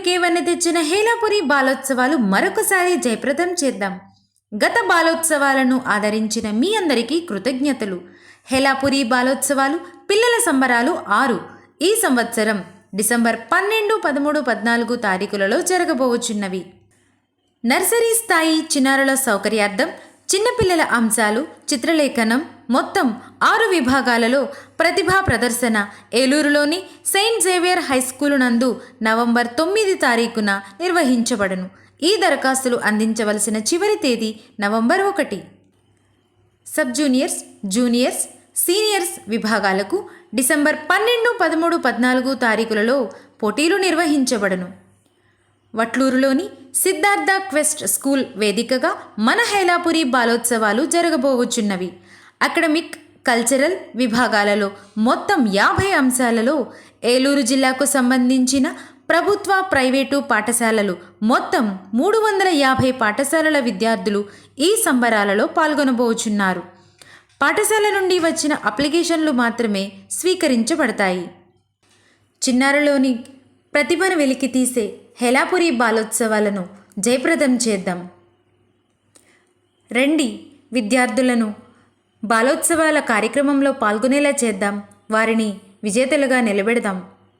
పల్లెటూరికి వన్నె తెచ్చిన హేలాపురి బాలోత్సవాలు మరొకసారి జయప్రదం చేద్దాం. గత బాలోత్సవాలను ఆదరించిన మీ అందరికీ కృతజ్ఞతలు. హేలాపురి బాలోత్సవాలు పిల్లల సంబరాలు 6 ఈ సంవత్సరం డిసెంబర్ 12, 13, 14 తారీఖులలో జరగబోచున్నవి. నర్సరీ స్థాయి చిన్నారుల సౌకర్యార్థం చిన్నపిల్లల అంశాలు, చిత్రలేఖనం మొత్తం 6 విభాగాలలో ప్రతిభా ప్రదర్శన ఏలూరులోని సెయింట్ జేవియర్ హైస్కూలు నందు నవంబర్ 9 తారీఖున నిర్వహించబడును. ఈ దరఖాస్తులు అందించవలసిన చివరి తేదీ November 1. Sub juniors, juniors, seniors విభాగాలకు డిసెంబర్ 12, 13, 14 తారీఖులలో పోటీలు నిర్వహించబడును. వట్లూరులోని సిద్ధార్థ క్వెస్ట్ స్కూల్ వేదికగా మన హేలాపురి బాలోత్సవాలు జరగబోచున్నవి. అకాడమిక్, కల్చరల్ విభాగాలలో మొత్తం 50 అంశాలలో ఏలూరు జిల్లాకు సంబంధించిన ప్రభుత్వ, ప్రైవేటు పాఠశాలలు మొత్తం 350 పాఠశాలల విద్యార్థులు ఈ సంబరాలలో పాల్గొనబోచున్నారు. పాఠశాల నుండి వచ్చిన అప్లికేషన్లు మాత్రమే స్వీకరించబడతాయి. చిన్నారులోని ప్రతిభను వెలికితీసే హేలాపురి బాలోత్సవాలను జయప్రదం చేద్దాం. రండి, విద్యార్థులను బాలోత్సవాల కార్యక్రమంలో పాల్గొనేలా చేద్దాం. వారిని విజేతలుగా నిలబెడదాం.